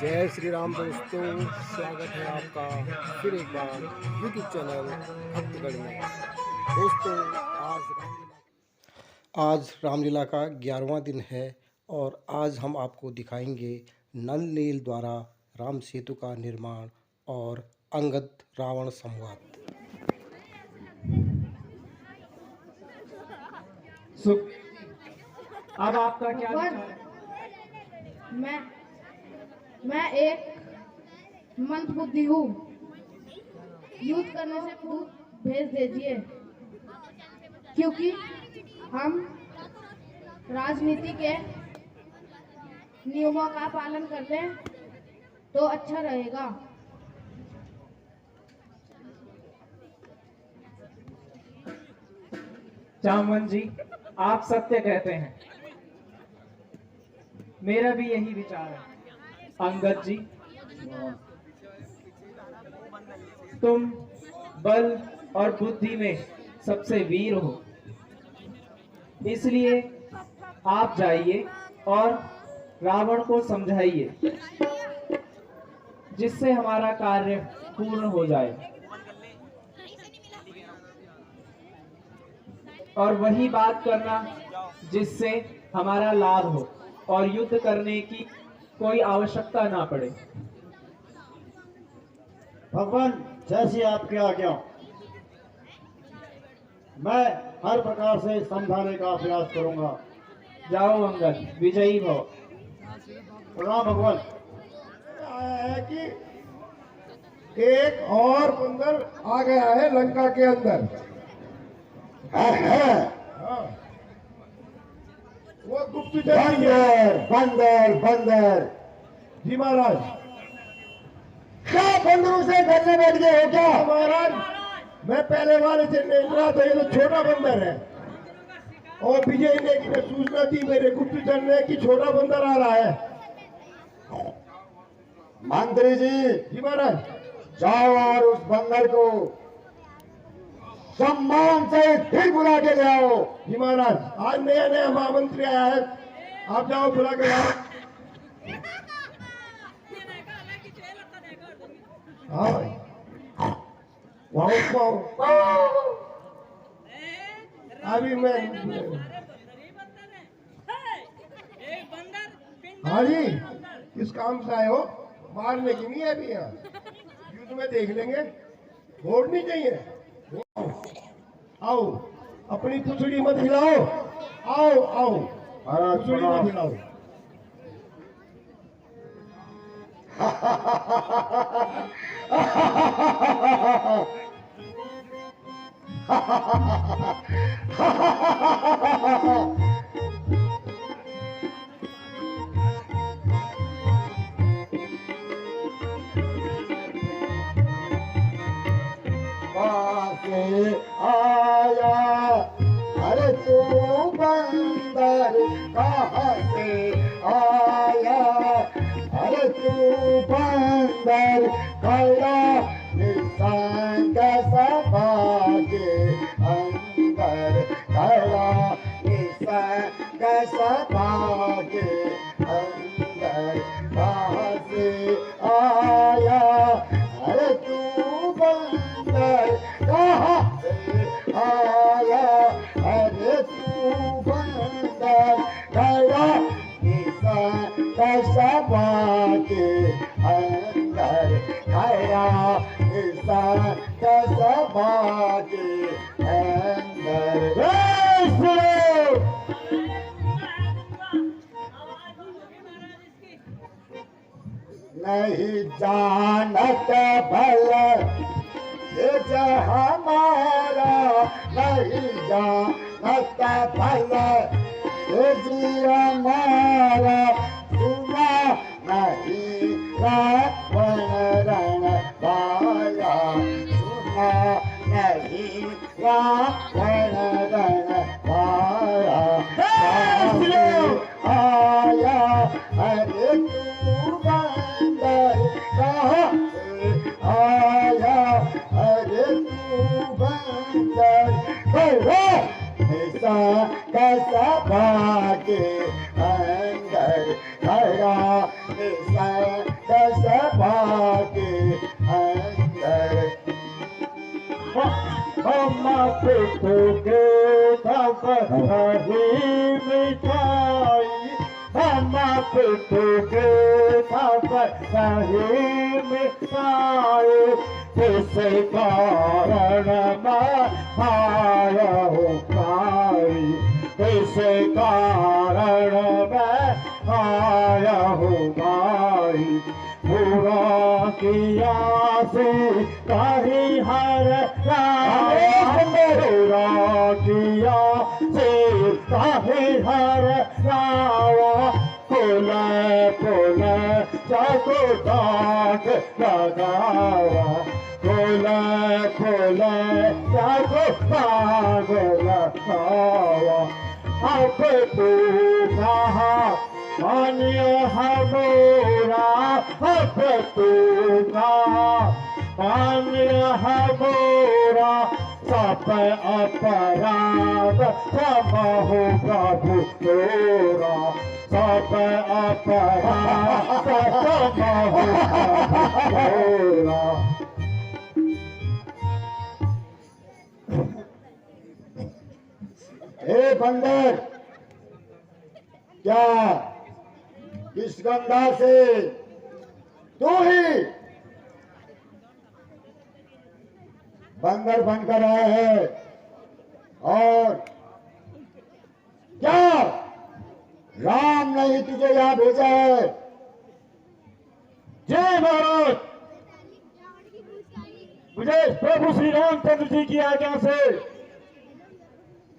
जय श्री राम दोस्तों, स्वागत है आपका फिर एक बार यूट्यूब चैनल भक्तगढ़ में। दोस्तों, आज रामलीला का 11वां दिन है और आज हम आपको दिखाएंगे नल नील द्वारा राम सेतु का निर्माण और अंगद रावण संवाद। अब आपका क्या विचार है? मैं एक मंदबुद्धि हूँ। युद्ध करने से पूर्व भेज दीजिए, क्योंकि हम राजनीति के नियमों का पालन कर लें तो अच्छा रहेगा। जामवन जी, आप सत्य कहते हैं। मेरा भी यही विचार है। अंगद जी, तुम बल और बुद्धि में सबसे वीर हो, इसलिए आप जाइए और रावण को समझाइए, जिससे हमारा कार्य पूर्ण हो जाए। और वही बात करना जिससे हमारा लाभ हो और युद्ध करने की कोई आवश्यकता ना पड़े। भगवान, जैसी आपकी आज्ञा। मैं हर प्रकार से समझाने का प्रयास करूंगा। जाओ अंगद, विजयी भव। प्रणाम भगवान। आया है कि एक और बंदर आ गया है लंका के अंदर। हाँ। वो गुप्तचर बंदर बंदर बंदर। जी महाराज। क्या बंदरों से घरने बैठ गए हो क्या? महाराज, मैं पहले वाले से नहीं रहा था, ये तो छोटा बंदर है। और विजय ने की सूचना दी मेरे गुप्तचर ने कि छोटा बंदर आ रहा है। मंत्री जी महाराज। जाओ और उस बंदर को सम्मान से फिर बुला के ले आओ। जी महाराज, आज नया नया महामंत्री आया है, आप जाओ बुला के लाओ। हाँ अभी मैं। हाँ जी, किस काम से आए हो? मारने की नहीं है अभी, यहाँ युद्ध में देख लेंगे। वोट नहीं चाहिए। आओ, अपनी पुछड़ी मत हिलाओ। आओ आओ, पुछड़ी मत हिलाओ। आया, अरे तू बंदर कहाँ से आया? अरे तू बंदर कया निशान कैसा भागे अंदर, कया निशान कैसा भागे अंदर, कहाँ से आया? अरे तू बंदर कहाँ से आया? अरे तू बंदर कया निशान कैसा भागे अंदर, कया निशान कैसा भागे अंदर। नहीं जानत भल ये हमारा, नहीं जानत भल ये जी हमारा, सुना नहीं रावण रण पाया, सुना नहीं रावण रण पाया। आया, अरे तू बंदर कहाँ से आया? अरे तू बंदर कैसा भागे अंदर, खड़ा निश्चय सभा के अंदर हम पितु के तब रही मिठाई हम पितु के तब रही मिठाई किस कारण मैं आया हूँ भाई किस कारण मैं आया हूँ भाई पूरा किया से कहीं हर पूरा किया से कहीं हर रावा पुले पुले जाको डाक लगावा पुले पुले जाको डाक लगावा अब तू कहाँ मान्य हमारा अब तू कहाँ मान्य हमारा सब अपराध क्षमाहो प्रभु तोरा सब अपराध क्षमाहो प्रभु तोरा हे बंदर क्या किस गंगा से तू ही बंदर बनकर आया है और क्या राम ने ही तुझे यहाँ भेजा है? जय भारत। मुझे प्रभु श्री रामचंद्र जी की आज्ञा से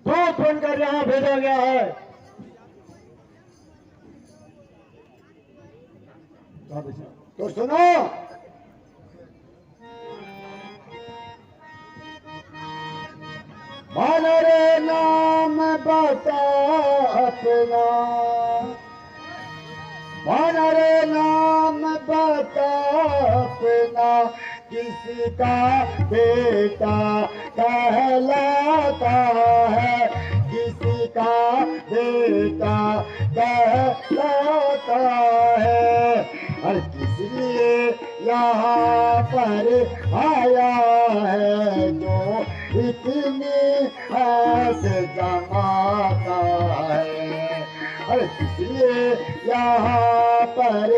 दूत बनकर यहाँ भेजा गया है। तो सुनो, रे नाम बता अपना रे नाम बता अपना किसी का बेटा कहलाता है किसी का बेटा कहलाता है और किस लिए यहाँ पर आया है जो इतनी हाथ जमाता है और किस लिए यहाँ पर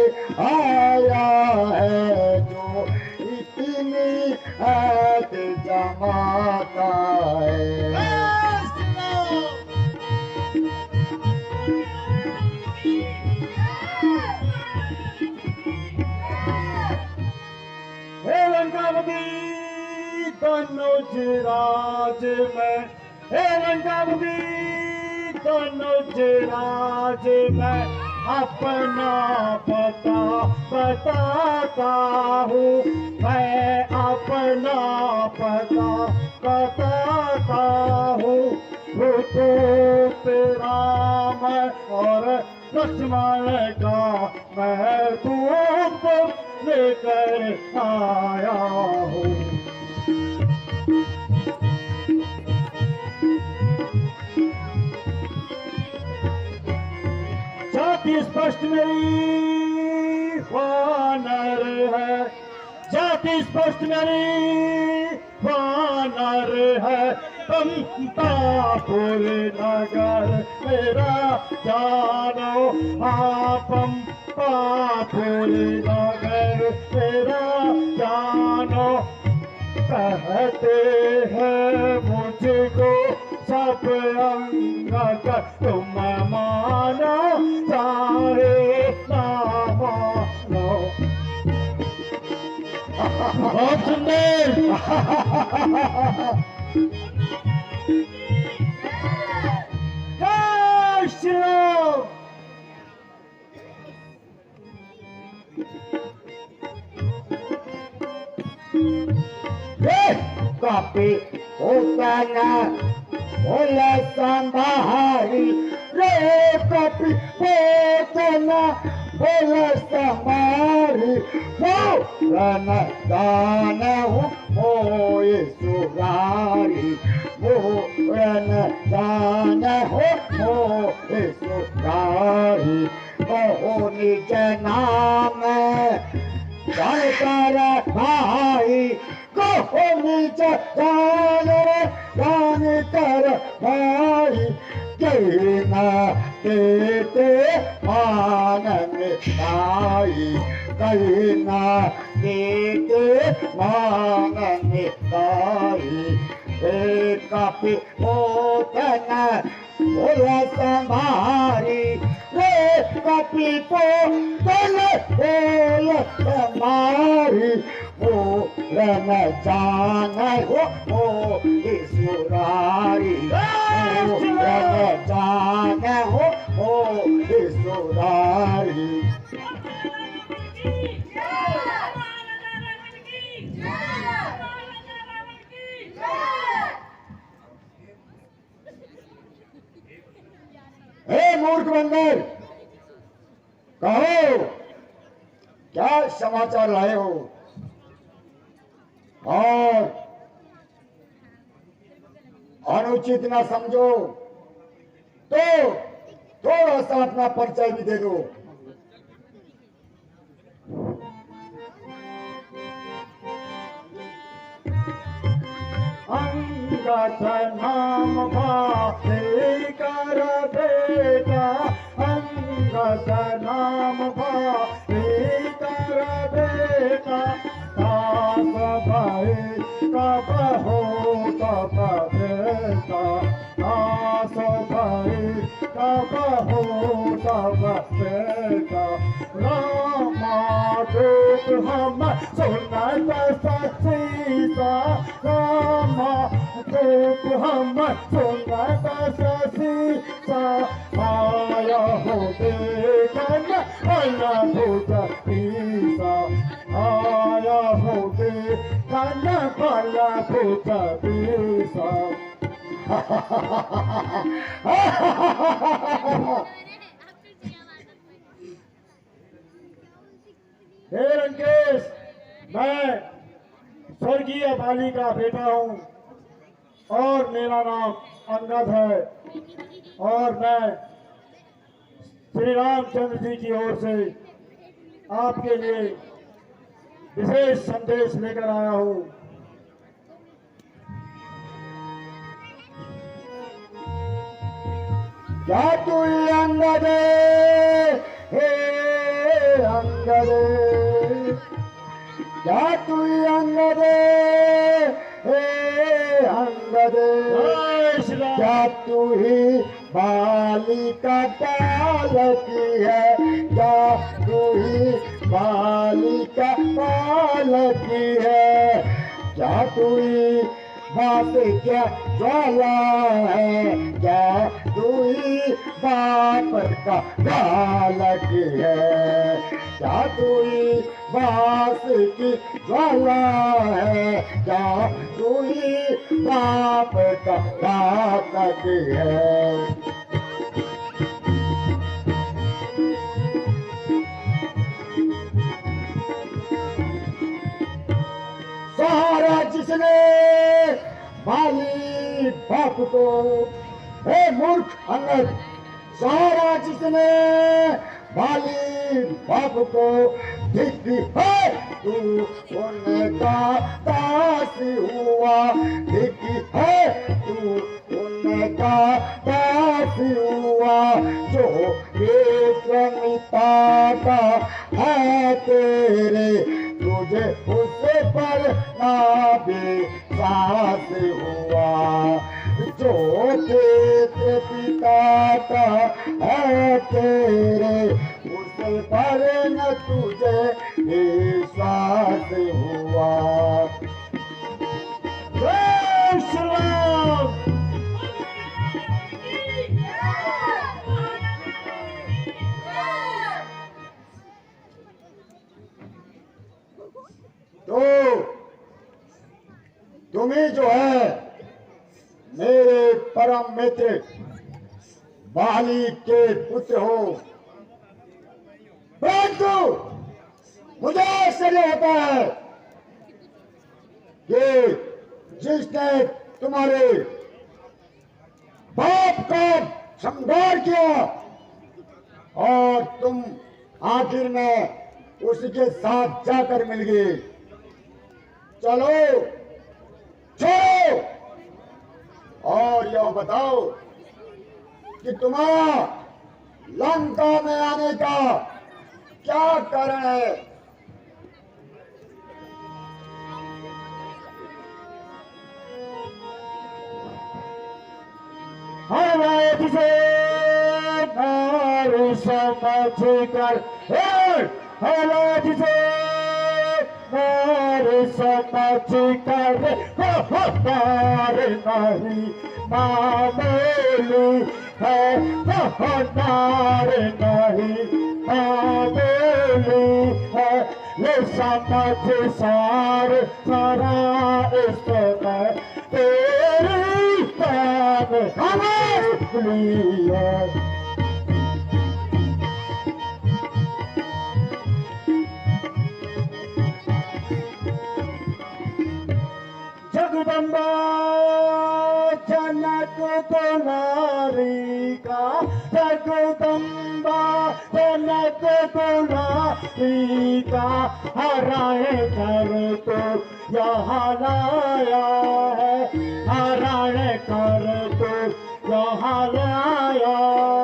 आया है जो इतनी हाथ जमाता है। हे लंकावती तनुज राज में हे लंकावती तनुज राज में अपना पता बताता हूँ मैं अपना पता बताता हूँ तेरा मैं और लक्ष्मण का मैं दूत लेकर आया हूँ। जाति स्पष्ट मेरी वानर है जाति स्पष्ट मेरी वानर है पंपापुर नगर मेरा जानो पंपापुर नगर मेरा जानो कहते हैं मुझको सब अंग तुम मानो चाहे ना मानो। बहुत सुंदर। जय श्री राम। कपि होतना बोला संभारी रे कपि होतना बोला संभारी मोरन दान मोए सुरारी मोरन दान हो मोए सुरारी कहो निज नाम जानकर भाई कहो निज जान कर भाई कहना देते मानन भाई कहना देते मानन भाई कपि पोतन बोला संभारी रे कपि पोतन बोला संभारी रन जान हो ईश्वरारी रन जान हो ईश्वरारी हे मूर्ख बंदर कहो क्या समाचार लाए हो और अनुचित ना समझो तो थोड़ा सा अपना परिचय भी दे दो। अंगद नाम भाई कर बेटा अंगद नाम भाई कर बेटा दास भाई कब हो तब बेटा दास भाई कब हो तब बेटा रामा दूत हम सुनत सीता रामा दूत हम सुनत सीता आया हो देखन अनभुत पीसा आया हो देखन अनभुत पीसा हे रंकेश मैं स्वर्गीय बाली का बेटा हूँ और मेरा नाम अंगद है और मैं श्री रामचंद्र जी की ओर से आपके लिए विशेष संदेश लेकर आया हूँ। क्या तू अंगद हे अंगद क्या तू अंगद हे अंगद क्या तू ही बाली का बालक है क्या तू ही बाली का बालक है क्या तू ही बाप क्या ज्वाला है क्या तू ही बाप का बालक है क्या तू ही बास की ज्वाला है क्या तू ही बाप का बालक है। सारा जिसने बाली बाप को हे मूर्ख अंगद सारा जिसने बाली बाप को दिखती है तू उनका दास हुआ दिखती है तू उनका दास हुआ जो बेचैनिता का है तेरे तुझे उस पर ना विश्वास हुआ जो तेरे पिता का है तेरे उस पर न तुझे विश्वास हुआ। जय श्री राम। तो तुम्ही जो है मेरे परम मित्र बाली के पुत्र हो परंतु मुझे आश्चर्य होता है कि जिसने तुम्हारे बाप का संहार किया और तुम आखिर में उसके साथ जाकर मिल गए। चलो छोड़ो और यह बताओ कि तुम्हारा लंका में आने का क्या कारण है? हर से नार समझ कर, हर से नार समझ कर नार नहीं मामूली है, नार नहीं मामूली है। ये समझ सार सारा इस में तेरी जान हमें है। जगदम्बा जनक दुलारी का, जगदम्बा जनक दुलारी का, हराए कर तो यहाँ लाया है, हराए कर तो यहाँ लाया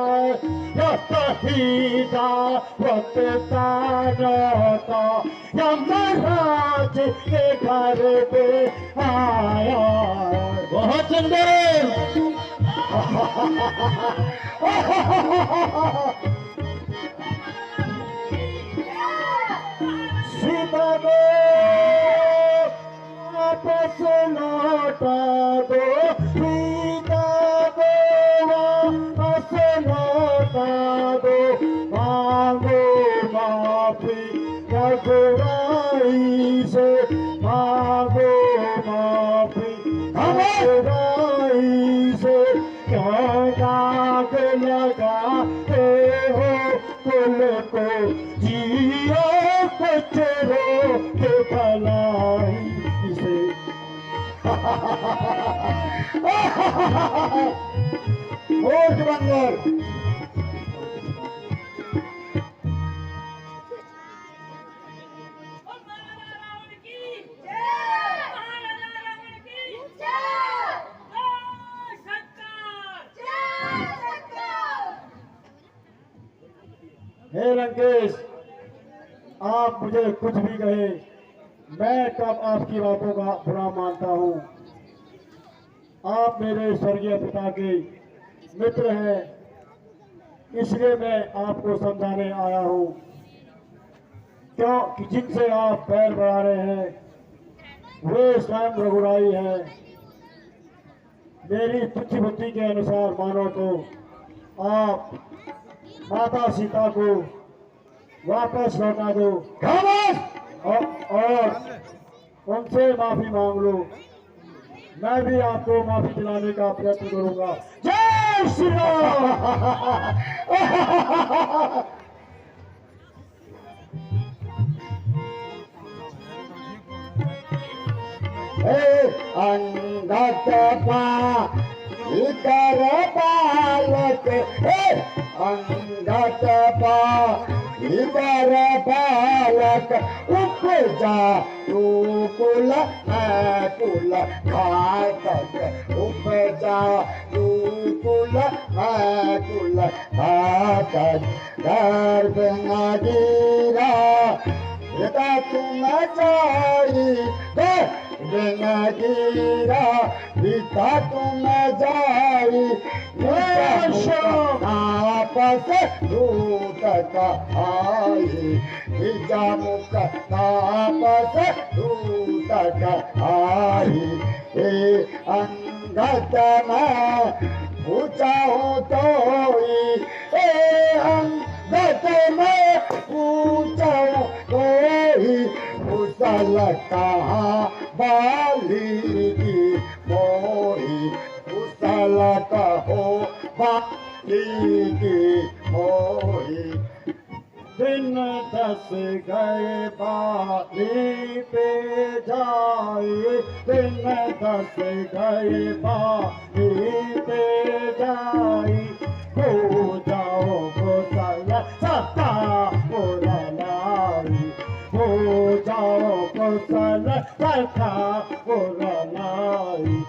है। दावत तारता यमराज के घर पे आया। बहुत सुंदर। सीता को वापस लौटा दो, सीता को वापस लौटा दो, मांगो माफी रघुराई से, मांगो माफी रघुराई से। क्यों दाग लगाते हो कुल को, जियो बच्चों के भलाई से। वोट बंदर हे लंकेश, आप मुझे कुछ भी कहे, मैं कब आपकी बातों का बुरा मानता हूँ। आप मेरे स्वर्गीय पिता के मित्र हैं, इसलिए मैं आपको समझाने आया हूँ। क्योंकि जिनसे आप बैर बढ़ा रहे हैं वे स्वयं रघुराई है। मेरी तुच्छ बुद्धि के अनुसार मानो तो आप माता सीता को वापस लौटा दो और उनसे माफी मांग लो। मैं भी आपको माफी दिलाने का प्रयत्न करूंगा। जय श्री राम। अंगत इतर बालक, अंगत इतर बालक, उपजा तू कुल कुल घातक, उपजा तू कुल कुल घातक। गर्भ न गिरा पिता तुम जाई, गिरा पिता तुम जाई, आपस दूत आई, निजा मुख आपस दूत आई। हे अंगत में पूछाऊं तो हे अंगत में पूछाऊं तो कुशल कहाँ बाली की मोही, कुशल कहो बाली की मोही। दिन 10 गए बाली पे जाए, दिन 10 गए बाली पे जाए। हो जाओ गोसाला सदा मुरलाई हो जाओ कुशल सदा मुरलाई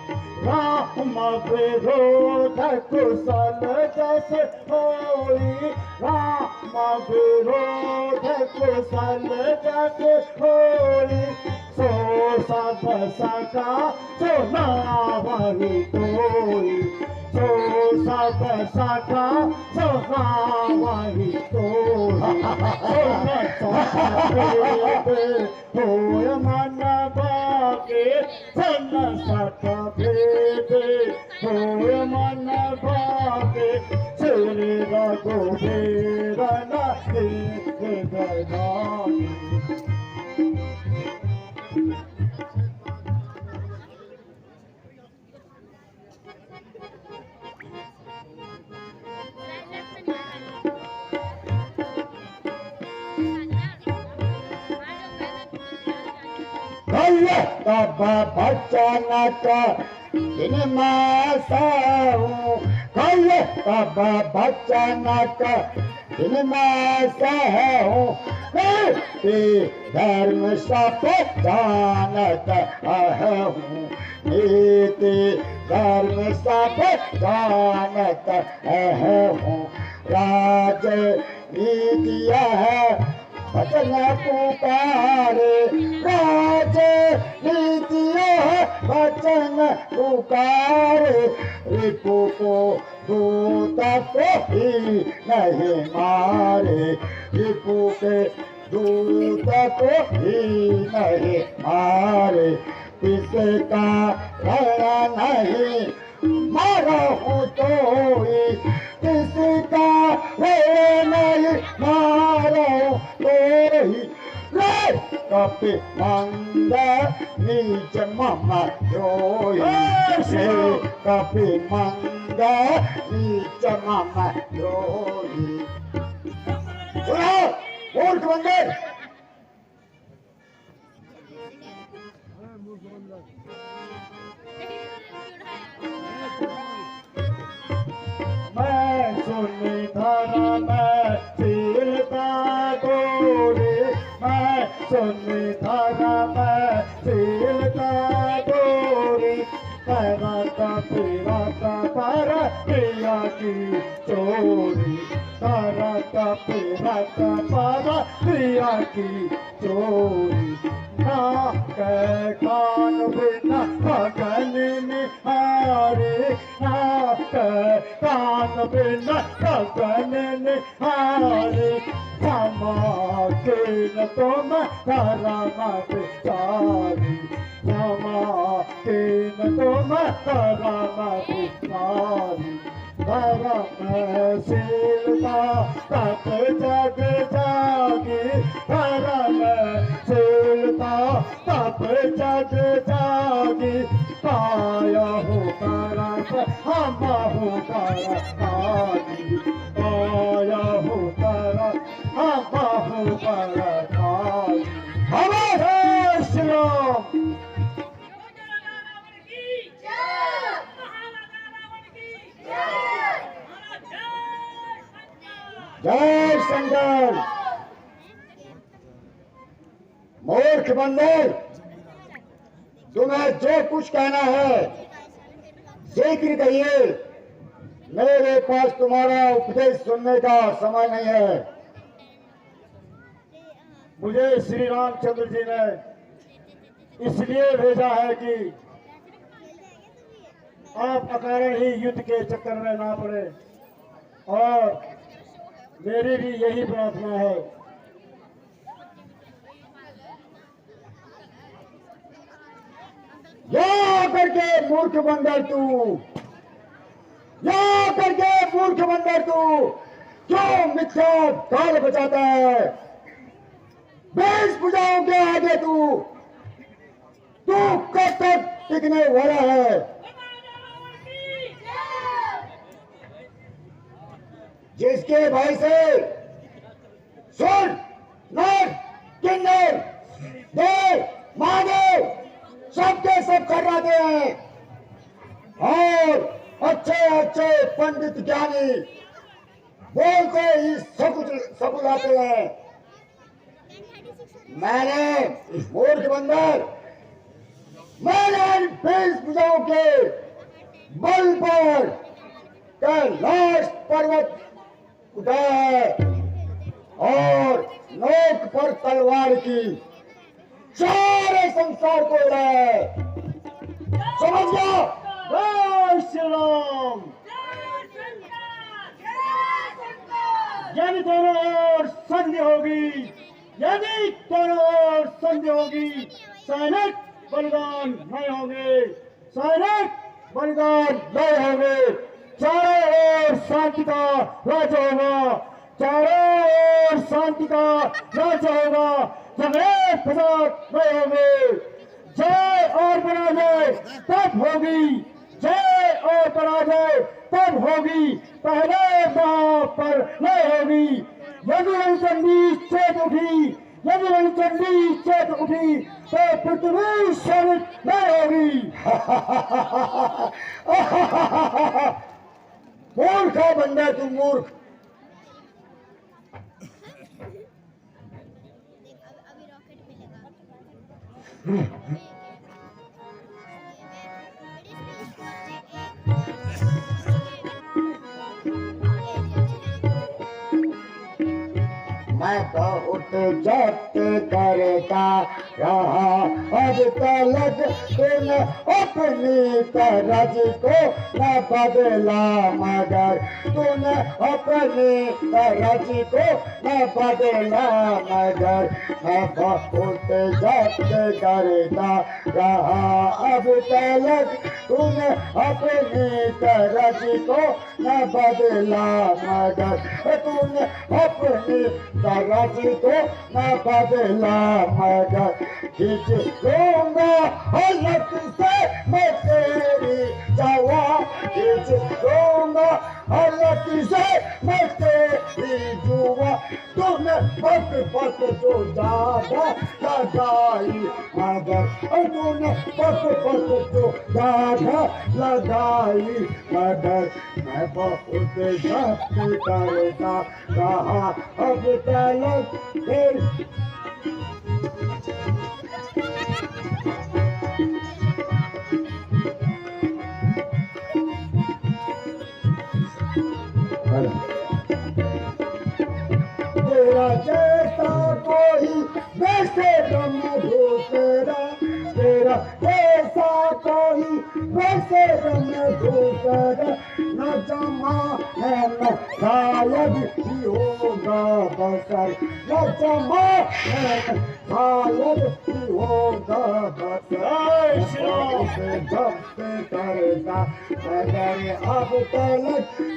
राम विरोध कुशल जस होई राम विरोध कुशल जस होई सो सब सका सो नावहि तोई सो सब सका सो नावहि तोई होय मन बाके सन सत भेदे होय मन बाके श्री रघुवीर नहीं गदानी तब बचन का दिन मासाऊं तब बचन का दिन मासाऊं धर्म सब जानत हूँ नीति धर्म सब जानत हूँ राज नीतिया है वचन पुकारे राज नीतियों वचन पुकारे रिपु को दूत को ही नहीं मारे रिपु के दूत को ही नहीं मारे किसका रहना नहीं मारा हूँ तो किसका रहना नहीं मारा तो कपि मंद नीच मम द्रोही कपि मंद नीच मम द्रोही मूर्ख बंदर मैं सुनी धरा मैं सीलता गोरी मैं सुनी धरा मैं सीलता गोरी पैरा का पीरा का पर प्रिया की चोरी तारा का पीरा का पर प्रिया की चोरी ना के कान बिना गगन निहारे ना के कान बिना गगन निहारे क्षमा के न तुम करमत सारी क्षमा के न तुम करमत सारी धर्मशीलता तप जग जागी धर्मशीलता तप जग जागी पाया हो करत हम हो करत पाया हो करत हम हो करत हमारे श्री राम जय शंकर मूर्ख बंदर तुम्हें जो कुछ कहना है शीघ्र कहिए मेरे पास तुम्हारा उपदेश सुनने का समय नहीं है मुझे श्री रामचंद्र जी ने इसलिए भेजा है कि आप अकारण ही युद्ध के चक्कर में ना पड़े और मेरी भी यही प्रार्थना है या करके मूर्ख बंदर तू या करके मूर्ख बंदर तू क्यों मिथ्या काल बचाता है बेश पूजाओं के आगे तू कब तक टिकने वाला है जिसके भाई से सुन नर किन्नर देव महादेव सबके सब खर्राते हैं और अच्छे अच्छे पंडित ज्ञानी बोलते ही सब उड़ाते हैं। मैंने इस मूर्ख बंदर, मैंने इन 20 भुजाओं के बल पर कैलाश पर्वत उठाया है और नोक पर तलवार की सारे संसार को उड़ाया है। समझ गया? जय श्री राम। यदि दोनों ओर संधि होगी, यदि दोनों ओर संधि होगी, सैनिक बलिदान नहीं होंगे, सैनिक बलिदान नहीं होंगे। चारों ओर शांति का राज होगा, चारों ओर शांति का राज होगा, झगड़े फसाद नहीं होंगे। जय और पराजय तब होगी, जय और पराजय तब होगी, पहले दांव पर नहीं होगी। यदि रणचंडी चेत उठी, यदि रणचंडी चेत उठी तो पृथ्वी शांत नहीं होगी। मूर्खा बंदा तू मूर्ख। मैं बहुत जब्त करता रहा, अब तक तूने अपनी तरज को न बदला, मगर तूने अपनी तरज को न बदला, मगर मैं बहुत जब्त करता रहा, अब तक तूने अपनी तरज को न बदला, मगर तूने अपनी तरज को न बदला, मगर खींच लूंगा हलक से मैं तेरी जवा, खींच लूंगा हलक से मैं तेरी जुआ। तूने पक पक जो ज्यादा लगाई, मगर तूने पक पक जो ज्यादा लगाई, मगर मैं बहुत जब्त करता रहा, अब तक फिर तेरा जैसा कोई वैसे रंग दूसरा, तेरा जैसा कोई वैसे रंग दूसरा, न जमा है न शायद ही होगा बसर, न जमा है न शायद ही होगा बसर। जब्त करता मगर अब तक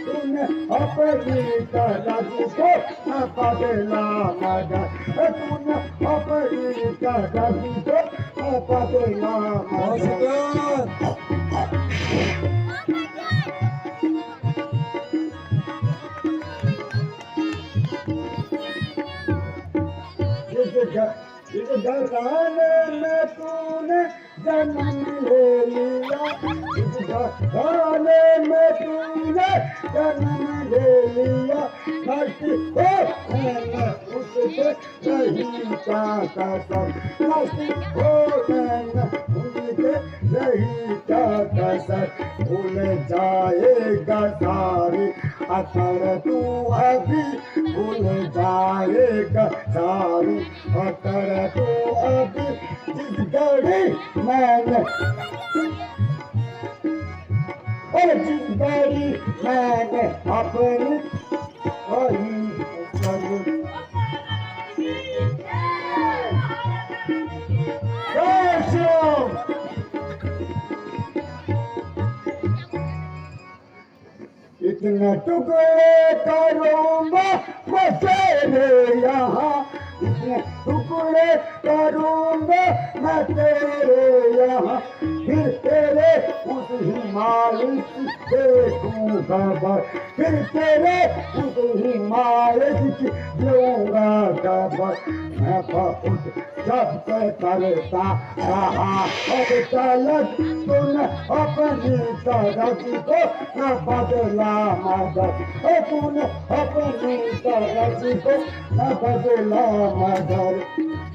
तूने अपनी तरज को न बदला, मगर तूने अपनी तरज को न बदला, मगर इस घराने में तूने जन्म ले लिया, इस घराने में तूने जन्म ले लिया, नष्ट हो मैंने उससे नहीं का कसम, नष्ट हो मैंने उनके नहीं का कसम। भूल जाएगा सारी अतर तू अभी, भूल जाएगा सारी अतर तू अभी, जिस घड़ी मैंने और जिस घड़ी मैंने अपनी वही इतने टुकड़े करूँगा मैं तेरे यहाँ, इतने टुकड़े करूँगा मैं तेरे यहाँ, फिर तेरे उस ही मालिक देखूंगा खबर, फिर तेरे खुद ही मालिक की दूंगा खबर। मैं बहुत जब से करता रहा अब तलक, तूने अपनी तरफ को न बदला मगर, तूने अपनी तरफ को न बदला मगर।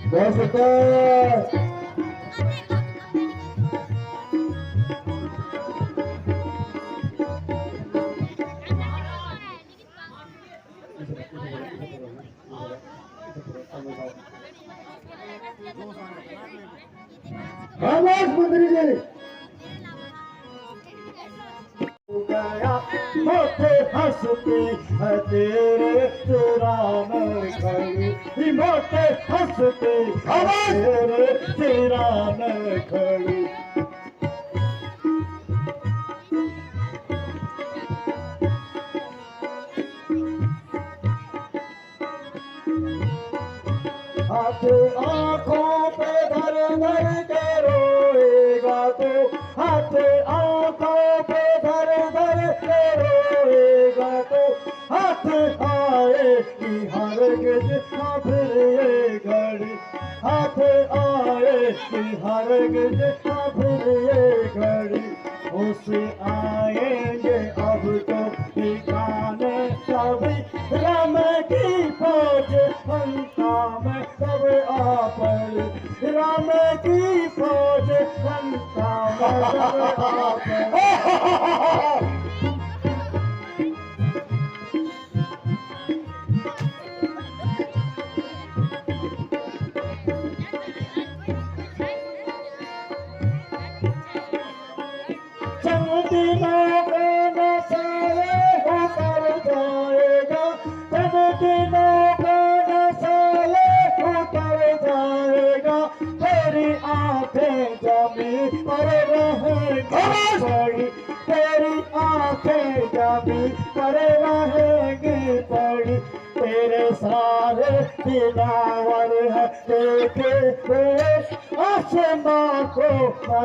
दोस्तों खामोश मंत्री जी, गया मोटे हंसती है तेरे राम खड़ी, मोटे हंसती तेरे राम खड़ी। हाथ आंखों पे धर धर के रोएगा तो, हाथ आंखों पे धर धर के रोएगा तो, हाथ आए कि हरगिज ना फिर ये घड़ी, हाथ आए कि हरगिज ना फिर ये घड़ी। उसे आएंगे अब तो ठिकाने सभी, राम की फौज लंका में सब आ पड़ी, राम की फौज लंका में सब आ पड़ी। दिनों में नशाए होकर जाएगा, सब दिनों में नशाए होकर जाएगा, तेरी आंखें जमी पर रहेंगी पड़ी, तेरी आंखें जमी पर रहेंगी पड़ी। तेरे सारे दिलावर है देखे हुए, आसमां को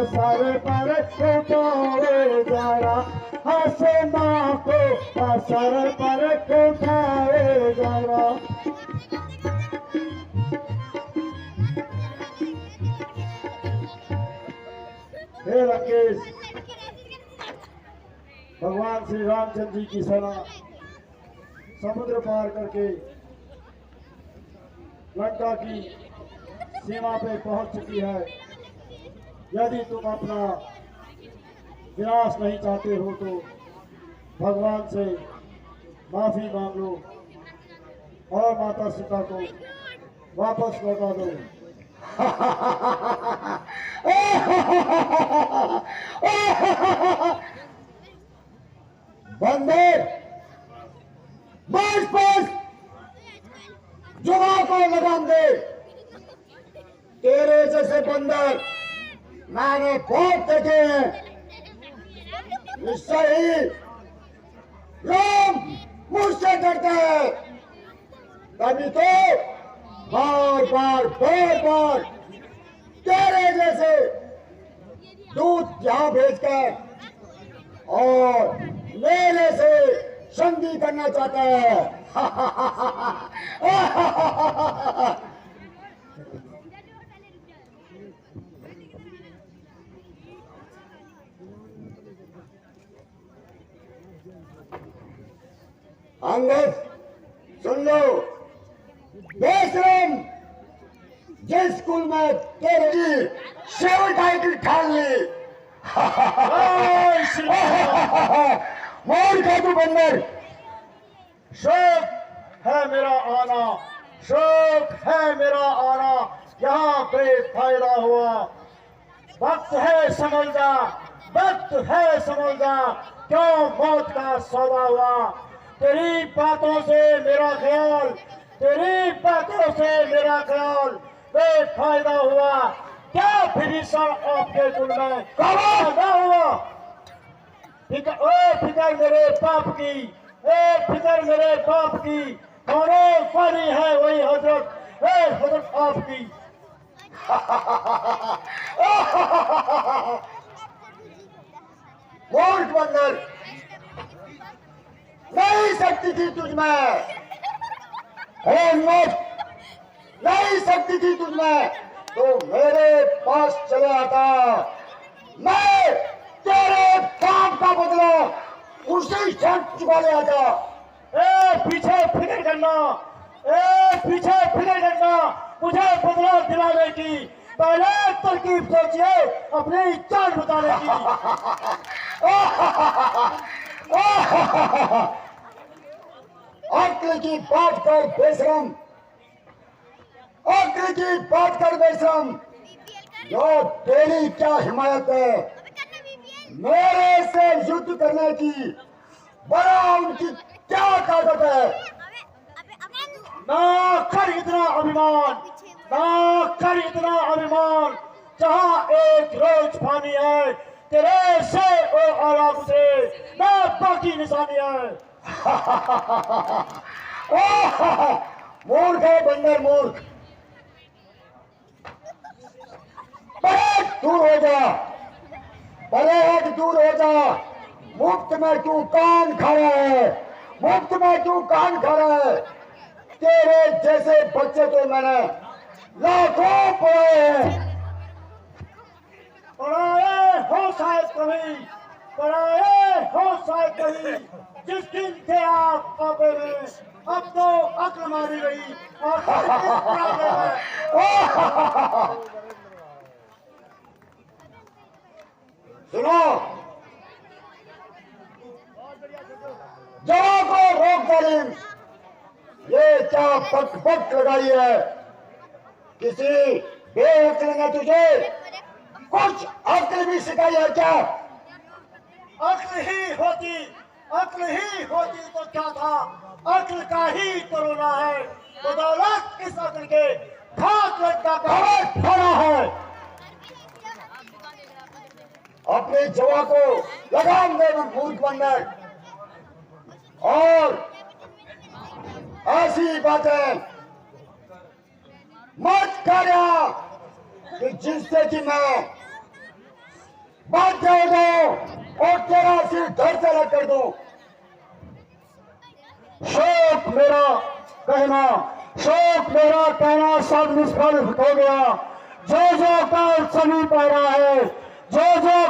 सर पर उठाए जरा, आसमां को सर पर उठाए जरा। हे लंकेश, भगवान श्री रामचंद्र जी की सेना समुद्र पार करके लंका की सीमा पे पहुंच चुकी है। यदि तुम अपना विनाश नहीं चाहते हो तो भगवान से माफी मांग लो और माता सीता को वापस लौटा दो। बंदे बस बस जुबान को लगाम दे। तेरे जैसे बंदर मैंने बहुत देखे हैं। निश्चय ही राम मुझसे डरता है, तभी तो बार बार तेरे जैसे दूत यहां भेजकर और मेरे से संधि करना चाहता है। अंगद सुन लो, बेशरम, जिस स्कूल में तेरी सेवन टाइटल ठान ली, मोर का तू बंदर। शौक है मेरा आना, शौक है मेरा आना, यहाँ पे फायदा हुआ। वक्त है समझ जा, वक्त है समझ जा, क्यों मौत का सौदा हुआ। तेरी बातों से मेरा ख्याल, तेरी बातों से मेरा ख्याल बेफायदा हुआ। क्या फिर आपके कुल में फायदा हुआ। फिकर मेरे बाप की, फिकर मेरे बाप की, कौनो फनी है वही हजरत, हजरत आपकी। मूर्ख बंदर, नहीं सकती थी तुझमें हिम्मत, नहीं सकती थी तुझमें तो मेरे पास चले आता, मैं तेरे पाप का बदला उसी क्षण चुका ले आता। पीछे फिक्र करना, पीछे फिक्र करना, मुझे बदला दिलाने की पहले तरकीब सोचिए, अपनी जान बचाने की। अक्ल की बात कर बेशरम, अक्ल की बात कर बेशरम, जो तेरी क्या हिमायत है मेरे से युद्ध करने की, बड़ा उनकी क्या ताकत है। ना कर इतना अभिमान, ना कर इतना अभिमान, जहाँ एक रोज फानी है, तेरे से और आराम से ना बाकी निशानी है। मूर्ख है बंदर, मूर्ख, परे दूर हो जा, परे हट, दूर हो जा। मुफ्त में तू कान खा रहा है, मुफ्त में तू कान खा रहा है। तेरे जैसे बच्चे तो मैंने लाखों पढ़ाए हैं। पढ़ाए हो शायद कभी, पढ़ाए हो शायद कभी, जिस दिन थे आप आपे में, अब तो अक्ल मारी गई और सुनो, जवाब को रोक तालीम, ये क्या पक पक लगाई है। किसी बेअक्ल ने तुझे कुछ अक्ल भी सिखाई है क्या? अक्ल ही होती, अक्ल ही होती तो क्या था, अक्ल का ही तो रोना है, बदौलत इस अक्ल के खाक लटका कर होना है। अपने जवाब को लगाम दे मूर्ख बंदर, और ऐसी बातें मत कर कि जिससे कि मैं बाध्य हो जाऊं और तेरा सिर धड़ से अलग कर दूं। शौक मेरा कहना, शौक मेरा कहना सब निष्फल हो गया। जो काल सभी पा रहा है, जो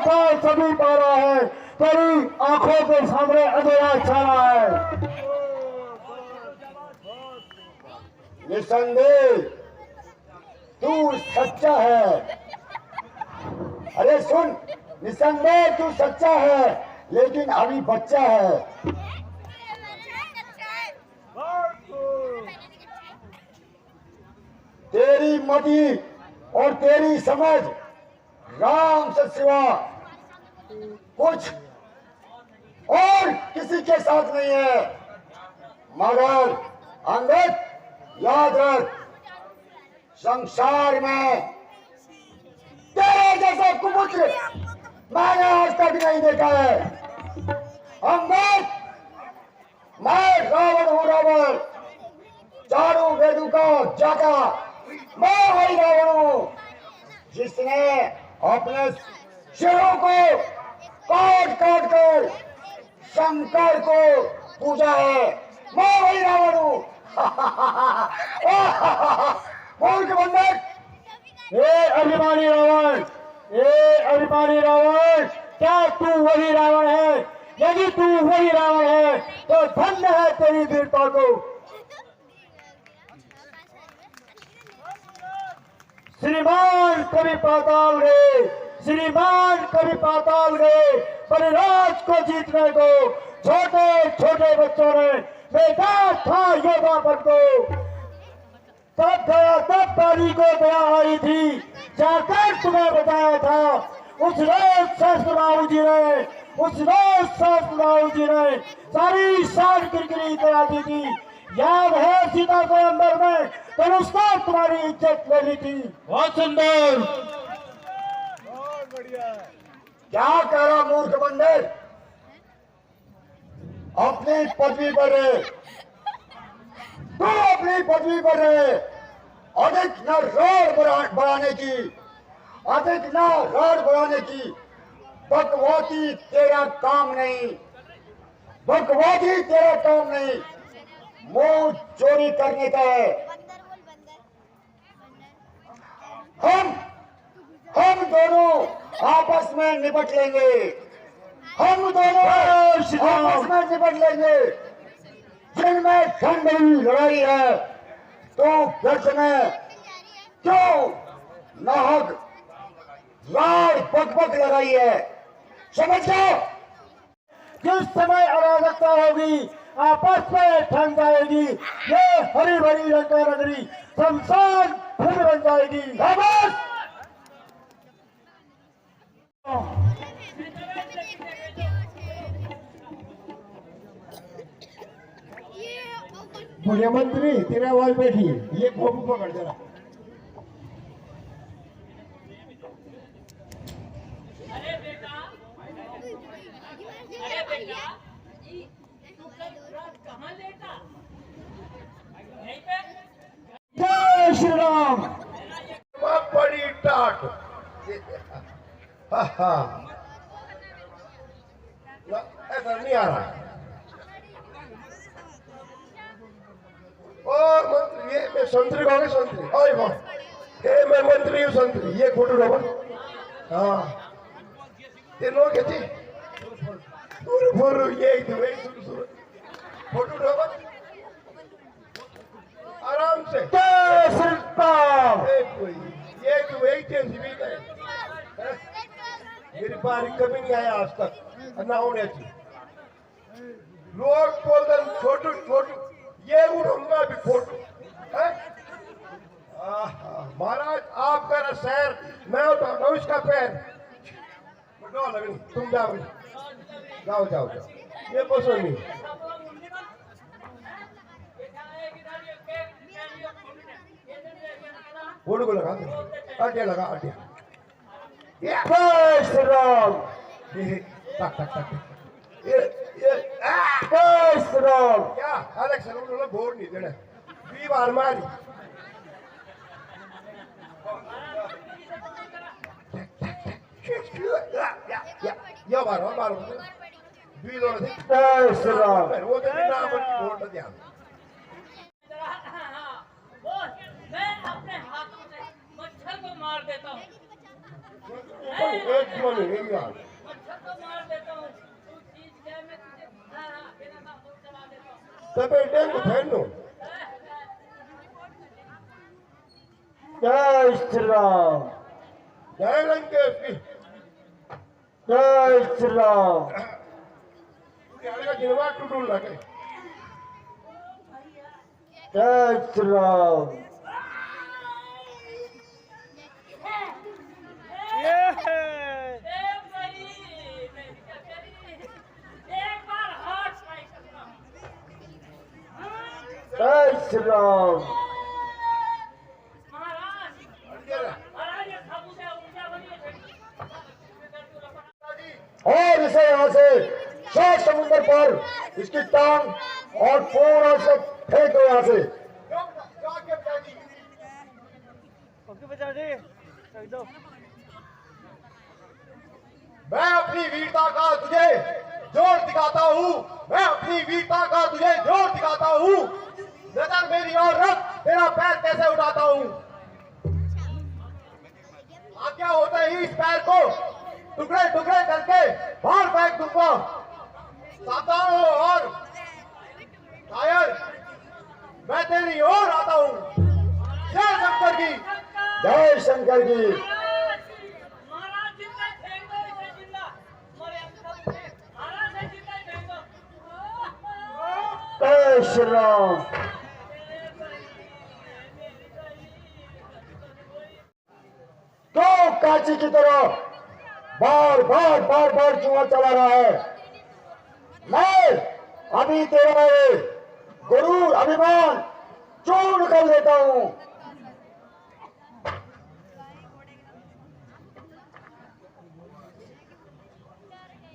काल सभी पा रहा है, तेरी आंखों के सामने अंधेरा छा रहा है। निसंदेह तू सच्चा है। अरे सुन, निसंदेह तू सच्चा है, लेकिन अभी बच्चा है। तेरी मति और तेरी समझ राम से सिवा कुछ और किसी के साथ नहीं है। मगर अंगद याद रख, संसार में तेरे जैसा कुपुत्र मैंने आज तक नहीं देखा है। अंगद, मैं रावण हूँ, रावण, चारों वेदों का जागा, मैं वही रावण हूँ जिसने अपने सिरों को काट काट कर शंकर को पूजा है। मैं वही रावण हूँ। मूर्ख बंदर, ए अभिमानी रावण, ए अभिमानी रावण, क्या तू वही रावण है? यदि तू वही रावण है तो धन्य है तेरी वीरता को। श्रीमान कभी पाताल गए, श्रीमान कभी पाताल गए, परिराज को जीतने को छोटे छोटे बच्चों ने बेटा था योगा पर को। तब गया, तब बारी को दया आई थी, जाकर तुम्हें बताया था। उस रोज सहस्त्रबाहु जी ने, उस रोज सहस्त्रबाहु जी ने सारी शान किरकिरी करा दी थी। याद है सीता स्वयंवर में तो उसको तुम्हारी इज्जत लेनी थी। बहुत सुंदर। क्या कह रहा मूर्ख बंदर? अपनी पदवी पर रहे, तू अपनी पदवी पर रहे, अधिक न राड़ बढ़ाने की, अधिक न राड़ बढ़ाने की बकवादी तेरा काम नहीं, बकवादी तेरा काम नहीं, मुंह चोरी करने का है। हम दोनों आपस में निपट लेंगे, हम दोनों आपस में निपट लेंगे। जिनमें ढंग नहीं लड़ाई है तो व्यर्थ में क्यों नाहक लाड़ बकबक लगाई है, समझ जाओ। जिस समय अराजकता होगी आपस में ठन जाएगी, ये हरी भरी लंका नगरी शमशान भूमि बन जाएगी। खामोश! बड़े मंत्री तेरा आवाज बैठी है, ये गोपू पकड़ जरा। जय श्री राम। बड़ी टाट ऐसा नहीं आ रहा। और मंत्री ये मैं संतरी कहोगे, संतरी और कौन ये मैं मंत्री हूँ संतरी, ये फोटो डबल। हाँ ये नो के थी ये फोटो डबल आराम से। मेरी बारी कभी नहीं आया आज तक ना होने थी। लोग बोलते छोटू छोटू, ये उड़ूंगा भी फोटो है। महाराज आपका ना शहर, मैं उठाता हूँ इसका पैर। तुम जाओ जाओ जाओ जाओ, ये पसंद नहीं। फोटो को लगा आटिया लगा आटिया। जय श्री राम। टक टक टक ये जय श्री राम। क्या इलेक्शन उन्होंने वोट नहीं देना, 20 बार मारी। या बार बार जय श्री राम। वो तो नाम वोट दिया। अपने हाथों से मच्छर को मार देता हूँ, एक जीवन है यार। मच्छर को मार देता हूँ, तू चीज क्या मैं तुझे बिना ना फोन चला देता हूँ। तबे डेंगू फैनो। जय श्री राम। जय लंकेश की जय श्री राम। का जिनवा टूटून लगे। जय श्री राम। जय श्री राम। और इसे यहाँ से 7 समुद्र पर इसकी टांग और पूरा से फेंक दो यहाँ से। मैं अपनी वीरता का तुझे जोर दिखाता हूँ, मैं अपनी वीरता का तुझे जोर दिखाता हूँ। नजर मेरी और रख तेरा पैर कैसे उठाता हूँ। आज्ञा होते ही इस पैर को टुकड़े टुकड़े करके बाहर फेंक दूंगा। सावधान हो और शायद मैं तेरी ओर आता हूँ। जय शंकर की जय शंकर की। महाराज जिंदा फेंक दो इसे, जिंदा मरे महाराज से जिंदा ही फेंक दो। जय श्री राम। क्यों कांची की तरह बार बार जुआ चला रहा है। मैं अभी तेरा गुरु अभिमान चूर्ण कर देता हूं।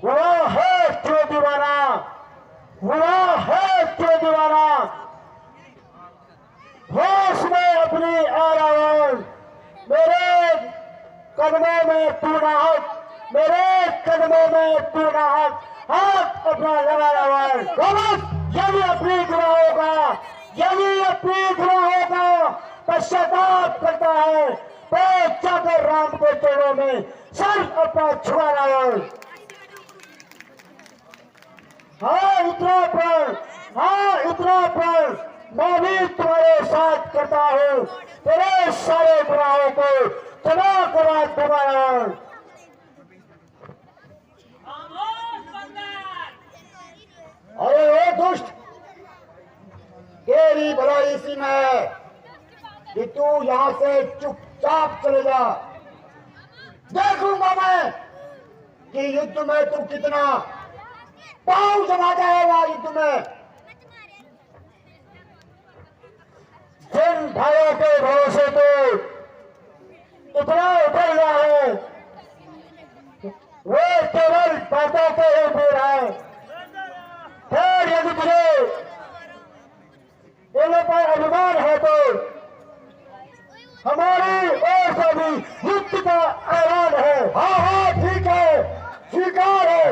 हुआ है क्यों दीवाना, हुआ है क्यों दीवाना। होश में अपनी आराम मेरे कदमों में तू नाहक मेरे कदमों में पूरा हाथ अपना लगाया हुआ है। यदि अपनी गुनाहों का पश्चाताप करता है तो जाकर राम के चरणों में सर अपना छुड़ा रहा है। इतना पर मैं भी तुम्हारे साथ करता हूँ, तेरे सारे गुनाहों को क्षमा करा दूंगा। खामोश बंदर। अरे ओ दुष्ट, तेरी भलाई इसी में है कि तू यहाँ से चुपचाप चले जा। देखूंगा मैं कि युद्ध में तू कितना पाँव जमा जाएगा। युद्ध में जिन भाइयों के भरोसे तो इतना उतर गया है, वे केवल बातों के ही दूर है। फिर यदि तुझे इन पर अभिमान है तो हमारी ओर से भी युद्ध का ऐलान है। हाँ ठीक है, स्वीकार है।